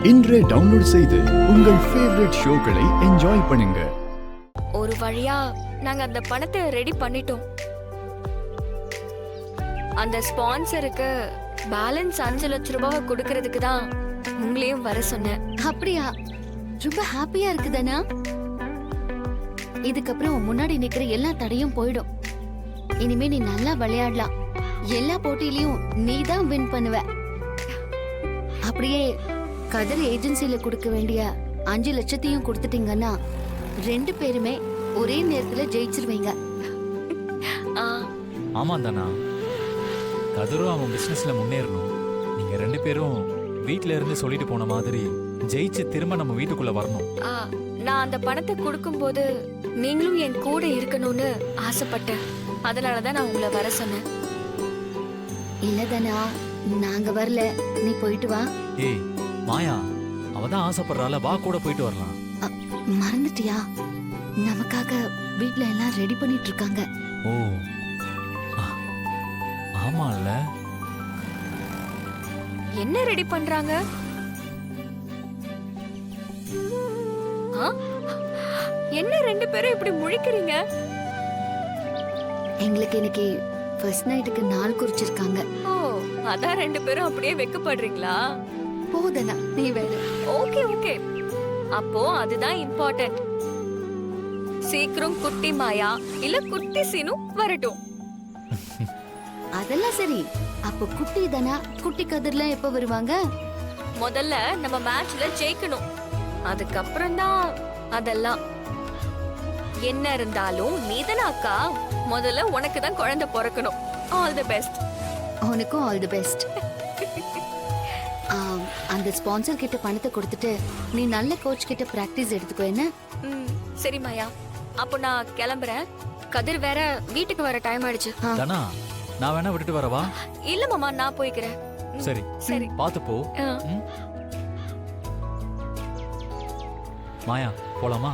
இன்றே டவுன்லோட் செய்து உங்கள் ஃபேவரட் ஷோக்களை என்ஜாய் பண்ணுங்க. ஒரு வழியா நாங்க அந்த பணத்தை ரெடி பண்ணிட்டோம். அந்த ஸ்பான்சருக்கு பேலன்ஸ் 5 லட்சம் ரூபாவை கொடுக்கறதுக்கு தான் உங்களையும் வர சொன்னேன். அப்படியா? ரொம்ப ஹாப்பியா இருக்குதானா? இதுக்கப்புறம் முன்னாடி நிக்கிற எல்லா தடையும் போயிடும். இனிமே நீ நல்லா விளையாடலாம். எல்லா போட்டியிலயும் நீ தான் வின் பண்ணுவ. அப்படியே கதிர் ஏஜென்சில கொடுக்க வேண்டிய 5 லட்சத்தையும் கொடுத்துட்டீங்கன்னா 2 பேருமே ஒரே நேரத்துல ஜெயிச்சிருவீங்க. ஆமா தானா, கதிரும் அவன் பிசினஸ்ல முன்னேறணும். நீங்க 2 பேரும் வீட்ல இருந்து சொல்லிட்டு போன மாதிரி ஜெயிச்சு திரும்ப நம்ம வீட்டுக்குள்ள வரணும். நான் அந்த பணத்தை கொடுக்கும்போது நீங்களும் என் கூட இருக்கணும்னு ஆசைப்பட்டேன். அதனாலதான் நான் உங்களை வர சொன்னேன். இல்லதானா, நாங்க வரல, நீ போயிட்டு வா. ஏய் மாயா, அவதான் ஆசைப்படுறால, வா கூட போயிட்டு வரலாம். மறந்துட்டியா? நமக்காக வீட்ல எல்லாம் ரெடி பண்ணிட்டு இருக்காங்க. ஓ ஆமால. என்ன ரெடி பண்றாங்க? என்ன 2 பேரும் இப்படி முழிக்கிறீங்க? எங்களுக்கு இன்னைக்கு ஃபர்ஸ்ட் நைட்டுக்கு நாள் குறிச்சிருக்காங்க. ஓ, அதான் 2 பேரும் அப்படியே வெக்கப்படுறீங்களா? போதனா, நீ வேற. ஓகே ஓகே, அப்போ அதுதான் இம்பார்ட்டன்ட். சீக்கிரம் குட்டி மாயா இல்ல குட்டி சீனு வரட்டும். அதெல்லாம் சரி. அப்போ குட்டி தானா, குட்டி கதிர்லாம் எப்ப வருவாங்க? முதல்ல நம்ம மேட்ச்ல ஜெயிக்கணும், அதுக்கப்புறம் தான் அதெல்லாம். என்ன இருந்தாலும் நீதானா அக்கா, முதல்ல உனக்கு தான் குழந்தை பிறக்கணும். All the best. உனக்கும் ஆல் தி பெஸ்ட். அந்த ஸ்பான்சர் கிட்ட பணத்தை கொடுத்துட்டு நீ நல்ல கோச் கிட்ட பிராக்டிஸ் எடுத்துக்கோ. என்ன? சரி மாயா, அப்போ நான் கிளம்புறேன். கதிர் வேற வீட்டுக்கு வர டைம் ஆயிடுச்சு. தானா, நான் வேணா விட்டுட்டு வரவா? இல்ல மாமா, நான் போய்க்கிறேன். சரி சரி, பாத்து போ. மாயா, போலாமா?